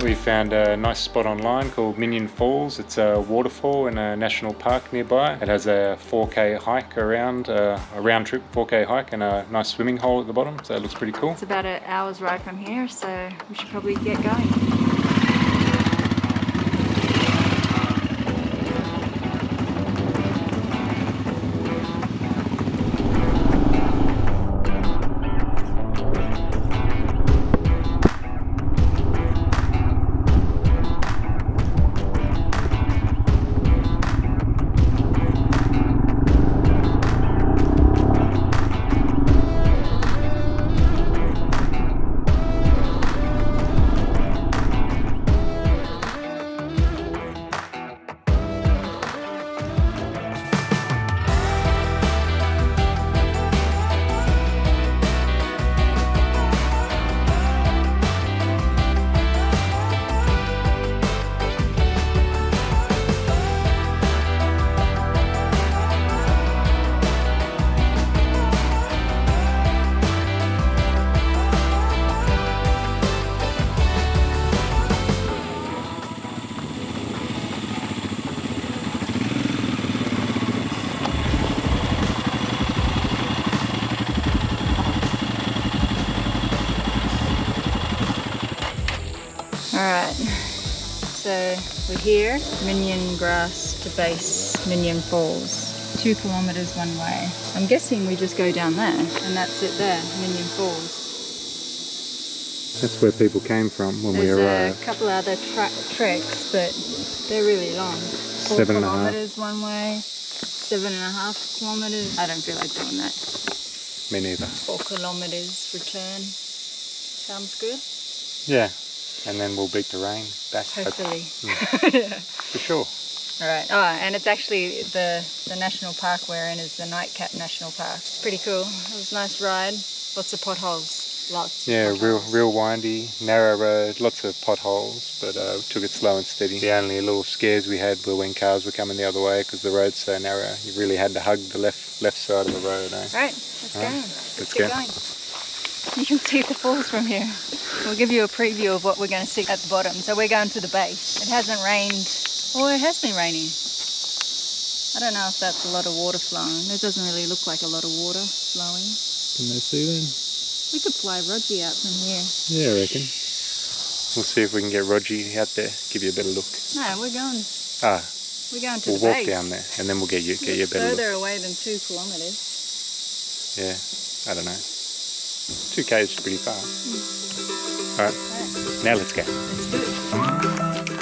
We found a nice spot online called Minyon Falls. It's a waterfall in a national park nearby. It has a 4K hike around, a round trip 4K hike and a nice swimming hole at the bottom, so it looks pretty cool. It's about an hour's ride from here, so we should probably get going. Alright, so we're here, Minyon Grass to base Minyon Falls. 2 kilometers one way. I'm guessing we just go down there, and that's it there, Minyon Falls. That's where people came from when we arrived. There's a couple other treks, but they're really long. 4 kilometers one way, 7.5 kilometers. I don't feel like doing that. Me neither. 4 kilometers return. Sounds good? Yeah. And then we'll beat the rain back. Hopefully. Yeah. For sure. Alright. Oh, and it's actually the national park we're in is the Nightcap National Park. It's pretty cool. It was a nice ride. Lots of potholes. Lots. Yeah, of potholes. real windy, narrow road, lots of potholes, but we took it slow and steady. The only little scares we had were when cars were coming the other way because the road's so narrow. You really had to hug the left side of the road. Eh? Right, let's go. Let's keep go. going. You can see the falls from here. We'll give you a preview of what we're going to see at the bottom. So we're going to the base. It hasn't rained. Oh, it has been raining. I don't know if that's a lot of water flowing. It doesn't really look like a lot of water flowing. Can they see then? We could fly Rogie out from here. Yeah, I reckon. We'll see if we can get Rogie out there, give you a better look. No, we're going to the We'll walk base. down there and then we'll get you a better look. Further away than 2 kilometers. Yeah, I don't know. 2K is pretty far. Alright, now let's go. Let's do it.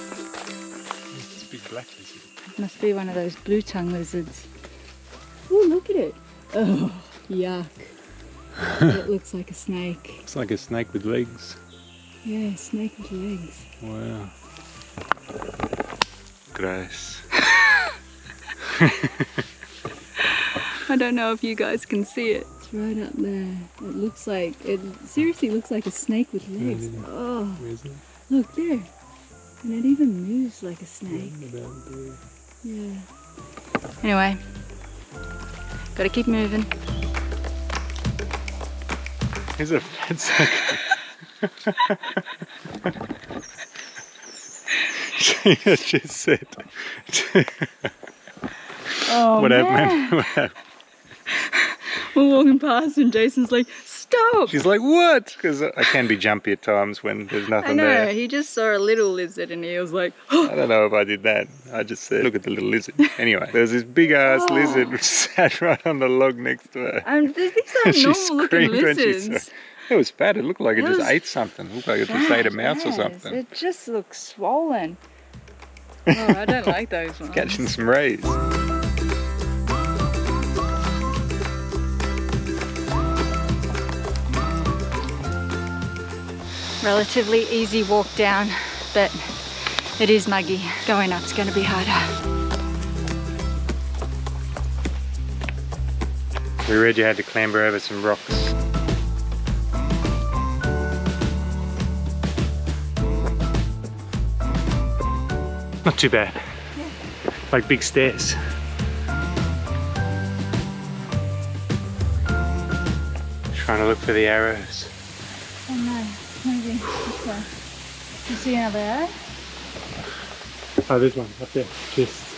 It's a big black lizard. It must be one of those blue tongue lizards. Oh, look at it. Oh, yuck. It looks like a snake. It's like a snake with legs. Yeah, snake with legs. Wow. Gross. I don't know if you guys can see it. It's right up there. It seriously looks like a snake with legs. Oh, Where is it? look there. And it even moves like a snake. Yeah. Anyway, gotta keep moving. Here's a fat sack. She just said. Oh, What man. happened? What happened? We're walking past and Jason's like, stop! She's like, what? Because I can be jumpy at times when there's I nothing know, there. he just saw a little lizard and he was like, I don't know if I did that. I just said, look at the little lizard. Anyway, there's this big ass lizard which sat right on the log next to her. these And are she normal looking screamed when she lizards. saw it. It was fat. It looked like it It just was ate something. It looked like it just ate a mouse or Yes, something. It just looks swollen. Oh, I don't like those ones. Catching some rays. Relatively easy walk down, but it is muggy. Going up's going to be harder. We read you had to clamber over some rocks. Not too bad. Like big stairs. Trying to look for the arrows. Oh no, maybe this way. You see another arrow? Oh, there's one up there. Just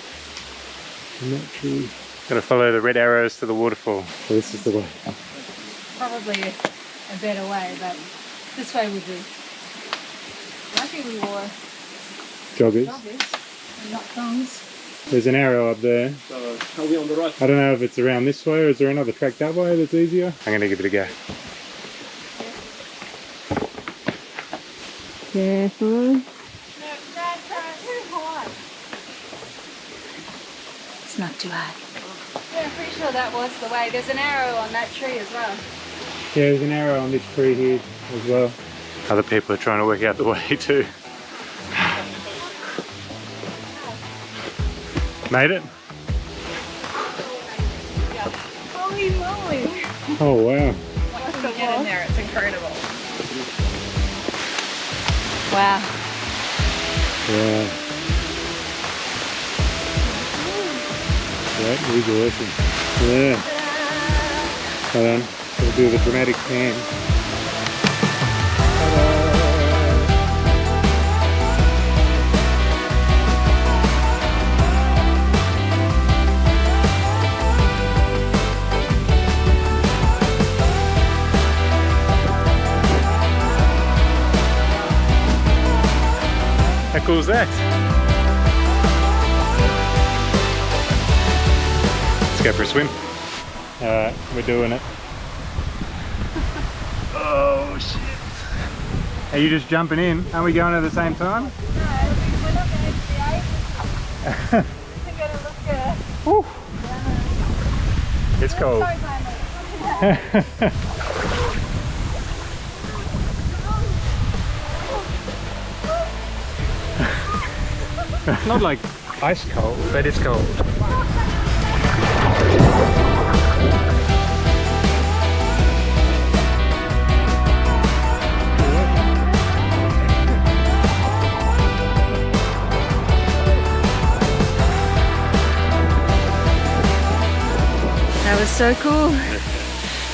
in that tree. Gotta follow the red arrows to the waterfall. So this is the way. Probably a better way, but this way would be. Lucky we wore Joggers. and not thongs. There's an arrow up there. Are we on the right? I don't know if it's around this way or is there another track that way that's easier? I'm gonna give it a go. Careful. It's not too high. Yeah, I'm pretty sure that was the way. There's an arrow on that tree as well. Yeah, there's an arrow on this tree here as well. Other people are trying to work out the way too. Made it? Holy moly! Oh wow. Once you get in there, it's incredible. Wow. Yeah. That is awesome. Yeah. Hold on. We'll do the dramatic pan. How cool is that? Let's go for a swim. Alright, we're doing it. Oh shit. Are you just jumping in? Are we going at the same time? No, we're not going to the ice. We're going to look It's cold. Not like ice cold, but it's cold. That was so cool.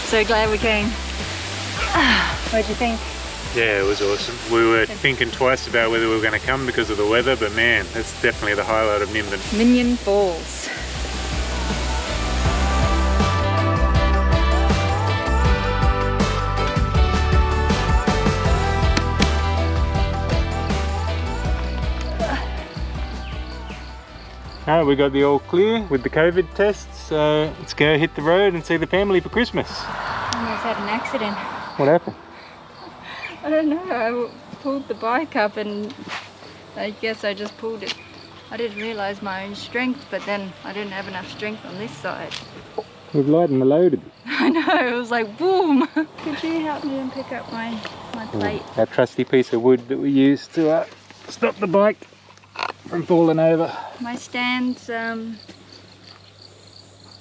So glad we came. What'd you think? Yeah, it was awesome. We were thinking twice about whether we were going to come because of the weather, but man, that's definitely the highlight of Nimbin. Minyon Falls. Alright, we got the all clear with the COVID tests, so let's go hit the road and see the family for Christmas. Almost had an accident. What happened? I don't know, I pulled the bike up and I guess I just pulled it. I didn't realise my own strength, but then I didn't have enough strength on this side. We've lightened the load a bit. I know, it was like boom! Could you help me and pick up my plate? Our trusty piece of wood that we use to stop the bike from falling over. My stand's,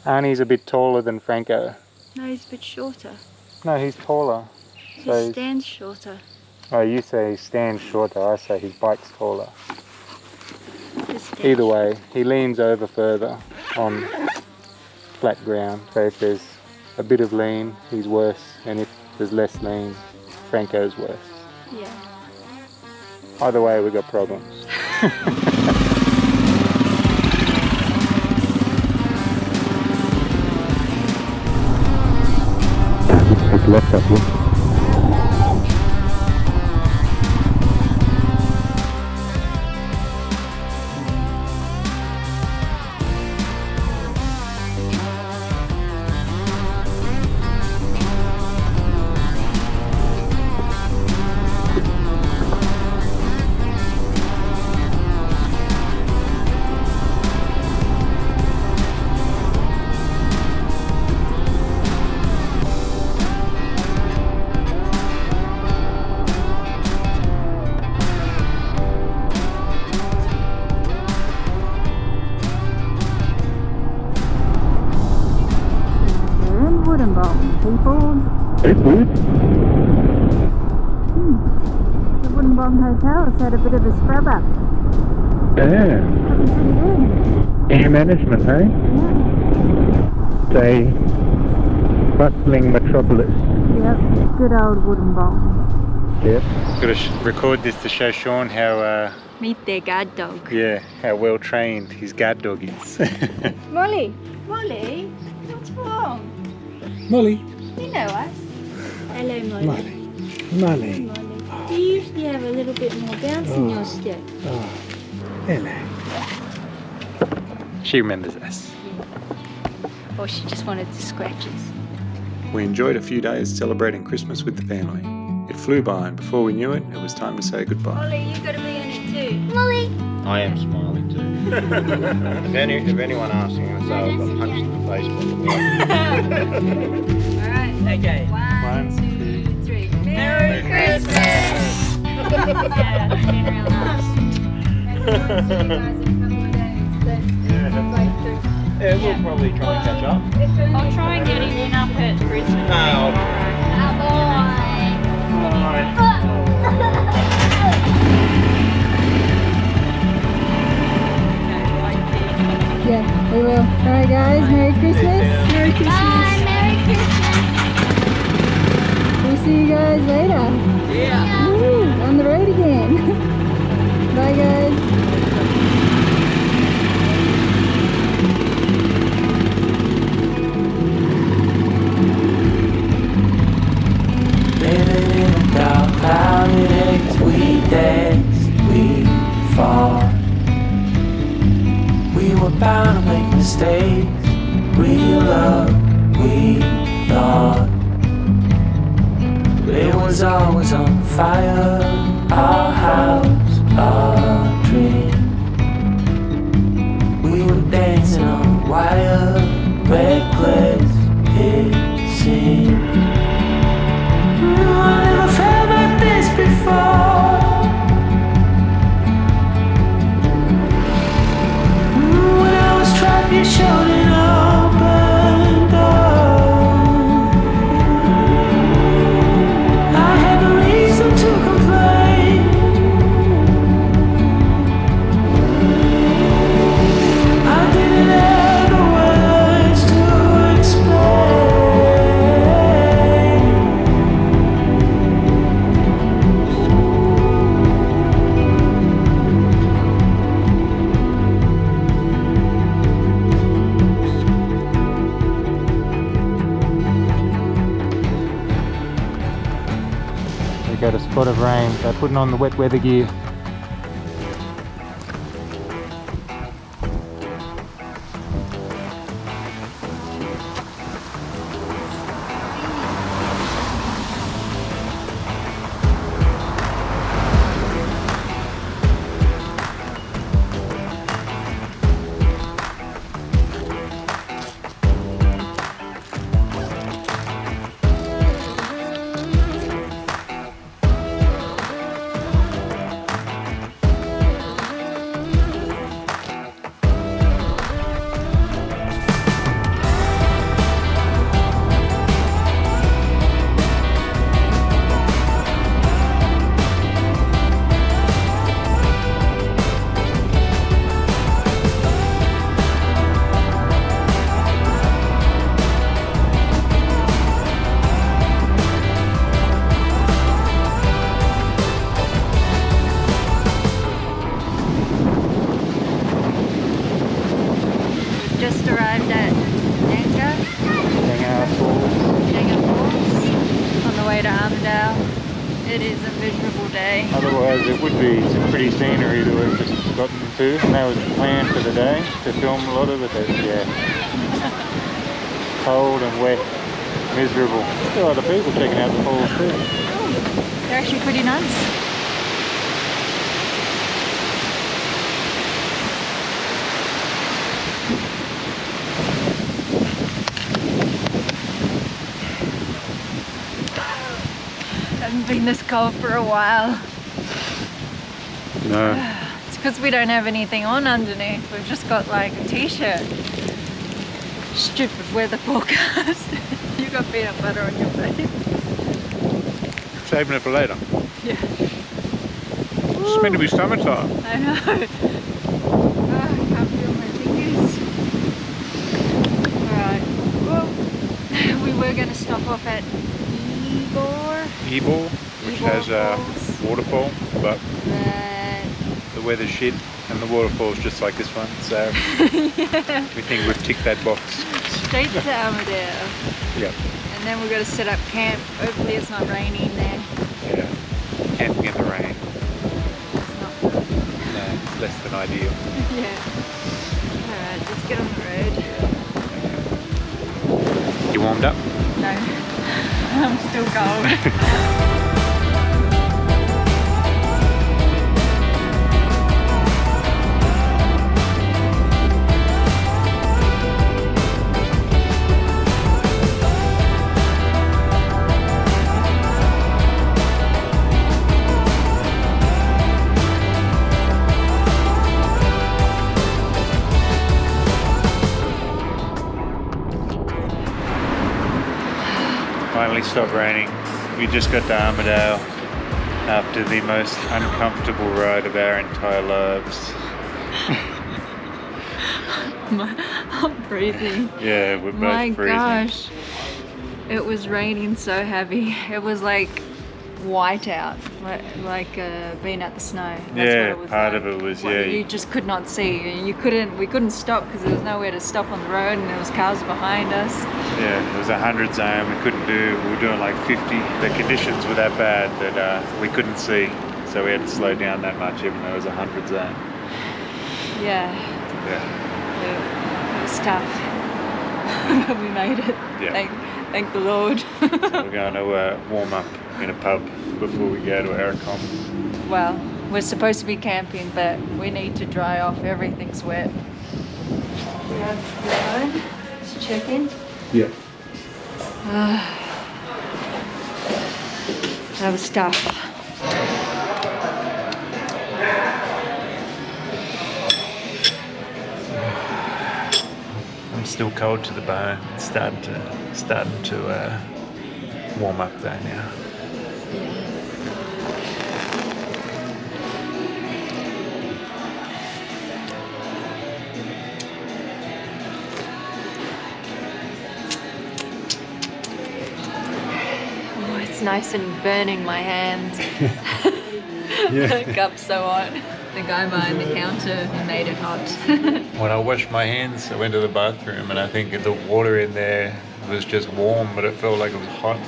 Arnie's a bit taller than Franco. no, he's a bit shorter. No, he's taller. His stand's shorter. Oh, you say he stands shorter, I say his bike's taller. His stand. Either way, he leans over further on flat ground. So if there's a bit of lean, he's worse. And if there's less lean, Franco's worse. Yeah. Either way, we've got problems. Take left up here. The Woodenbong Hotel has had a bit of a scrub up. Yeah. Air management, eh? It's a bustling metropolis. Yep, good old Woodenbong. Yep. Got to record this to show Sean how, Meet their guard dog. yeah, how well trained his guard dog is. Molly! Molly! What's wrong? Molly. You know us. Hello, Molly. Molly. Molly. Molly. Do you usually have a little bit more bounce in your step? Oh. Hello. She remembers us. Or she just wanted to scratch us. We enjoyed a few days celebrating Christmas with the family. It flew by, and before we knew it, it was time to say goodbye. Molly, you've got to be in it too. Molly! I am smiling too. if anyone asks me, I say I've got punched in the face by the wall. Alright. Okay. One, two, three. Merry Christmas! Yeah, that's been real nice. Maybe we'll see you guys in a couple of days. But like Yeah, we'll probably try and catch up. I'll try and get him up at Brisbane. Yeah, we will. Alright guys, Merry Christmas. Merry Christmas. Bye, Merry Christmas. We'll see you guys later. Yeah. Woo, on the road again. Bye guys. Living in a dark clouded haze, we dance, we fall. We were bound to make mistakes. Real love, we thought. But it was always on fire. Our house, our dream. We were dancing on wire, reckless it seemed. I never felt like this before. When I was trapped, you showed an open door. I had no reason to complain. I didn't have the words to explain. We got a spot of rain, so putting on the wet weather gear. Just arrived at Dangar Falls on the way to Armidale. It is a miserable day. Otherwise it would be some pretty scenery that we've just gotten to, and that was the plan for the day, to film a lot of it, but yeah. Cold and wet, miserable. Still other people checking out the falls too. They're actually pretty nice. Hasn't been this cold for a while. No. It's because we don't have anything on underneath. We've just got like a t-shirt. Stupid weather forecast. You got peanut butter on your face. Saving it for later. Yeah. It's meant to be summertime. I know. Oh, I can't feel my fingers. Alright, well, we were going to stop off at Ebor, which has a Falls. waterfall, but But the weather's shit and the waterfall's just like this one, so we think we've ticked that box. straight to Armidale. Yep. And then we're going to set up camp. Hopefully it's not raining there. Yeah. Camping in the rain. It's not. No, less than ideal. Yeah. Alright, let's get on the road. You warmed up? No, I'm still cold. Finally stopped raining. We just got to Armidale after the most uncomfortable ride of our entire lives. I'm freezing. Yeah, we're both My freezing. gosh. It was raining so heavy. It was like white out, like being at the snow. That's Yeah, what it was part like. of it was, Like, yeah. you just could not see. We couldn't stop because there was nowhere to stop on the road and there was cars behind us. Yeah, it was 100 zone. We were doing like 50. The conditions were that bad that we couldn't see, so we had to slow down that much even though it was 100 zone. Yeah, Yeah. it was tough. But we made it. Yeah. Thank the Lord. So we're going to warm up in a pub before we go to Aracom. Well, we're supposed to be camping, but we need to dry off. Everything's wet. You have your phone? Just check in. Yeah. That was tough. I'm still cold to the bone. It's starting to warm up though now. Oh, it's nice and burning my hands. Yeah. The cup's so hot. The guy behind the counter, he made it hot. When I washed my hands, I went to the bathroom and I think the water in there was just warm, but it felt like it was hot.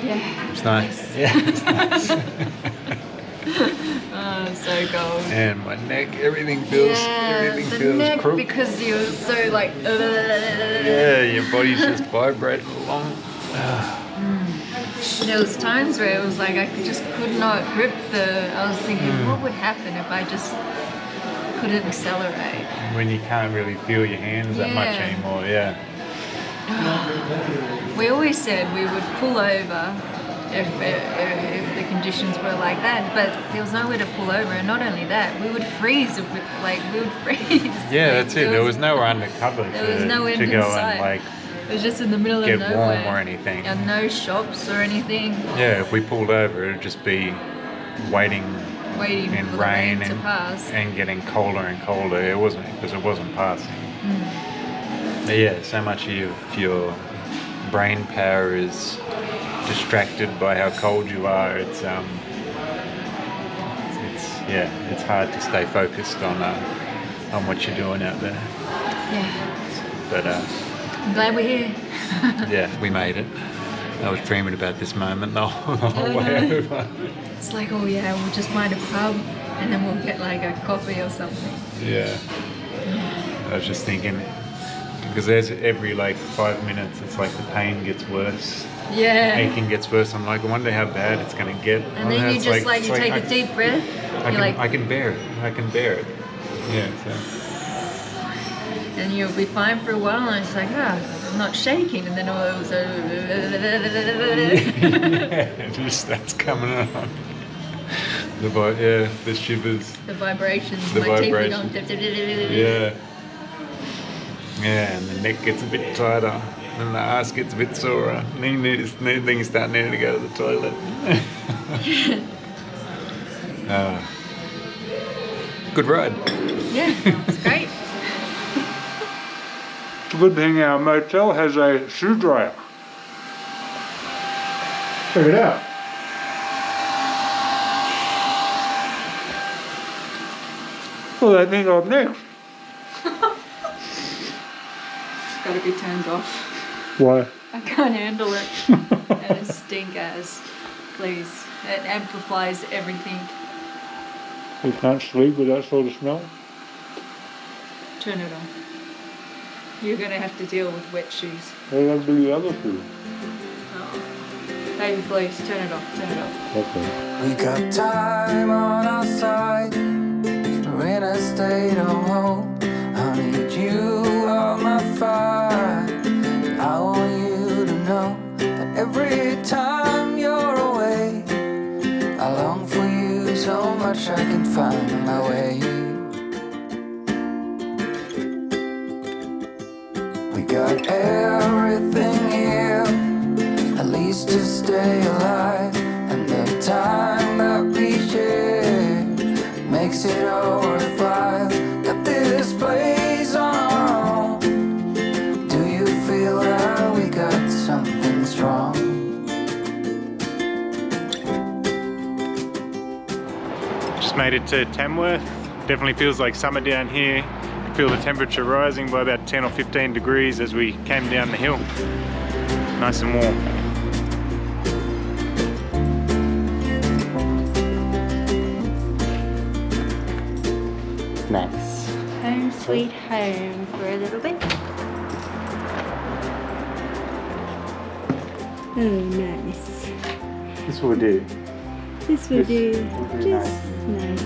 Yeah. It's nice. Yeah, it's nice. Oh, so cold. And my neck, everything feels the neck crook. because you're so like. Yeah, your body's just vibrating along. There was times where it was like I just could not grip the. I was thinking, what would happen if I just couldn't accelerate? When you can't really feel your hands that much Yeah. anymore, yeah. We always said we would pull over if the conditions were like that, but there was nowhere to pull over, and not only that, we would freeze if we would freeze. Yeah, that's it. There was nowhere undercover There was no to end in go sight. and like It was just in the middle get of nowhere. warm or anything. And no shops or anything. Yeah, if we pulled over, it'd just be waiting Waiting in for the rain rain to pass. and getting colder and colder. It wasn't because it wasn't passing. But yeah, so much of your brain power is distracted by how cold you are. It's hard to stay focused on what you're doing out there. Yeah. But I'm glad we're here. yeah, we made it. I was dreaming about this moment the whole way over. It's like, oh yeah, we'll just find a pub and then we'll get like a coffee or something. Yeah. I was just thinking, because there's every like 5 minutes, it's like the pain gets worse. Yeah. Aching gets worse. I'm like, I wonder how bad it's going to get. And then you just you take a deep breath. I can bear it. I can bear it. Yeah. So. And you'll be fine for a while, and it's like, I'm not shaking, and then all of a sudden, Yeah, that's coming on. The shivers. the vibrations, The my teeth are vibrations. going. Yeah. Yeah, and the neck gets a bit tighter, and the ass gets a bit sorer, and then things start needing to go to the toilet. Good ride. Yeah, it's great. It's a good thing our motel has a shoe dryer. Check it out. Well, I think I'm next. It's got to be turned off. Why? I can't handle it. And it stink as. Please. It amplifies everything. You can't sleep with that sort of smell? Turn it on. You're going to have to deal with wet shoes. What do I do the other shoe? Oh. Baby, please, turn it off. Turn it off. Okay. We got time on our side. We're in a state of hope. I need you on my fire. I want you to know that every time you're away, I long for you so much I can find my way. We got everything here, at least to stay alive. And the time that we share makes it all worthwhile. Got this place on our own. Do you feel that we got something strong? Just made it to Tamworth. Definitely feels like summer down here. You can feel the temperature rising by about 10 or 15 degrees as we came down the hill. Nice and warm. Nice. Home sweet home for a little bit. Oh, nice. This will do. This will do will do just nice.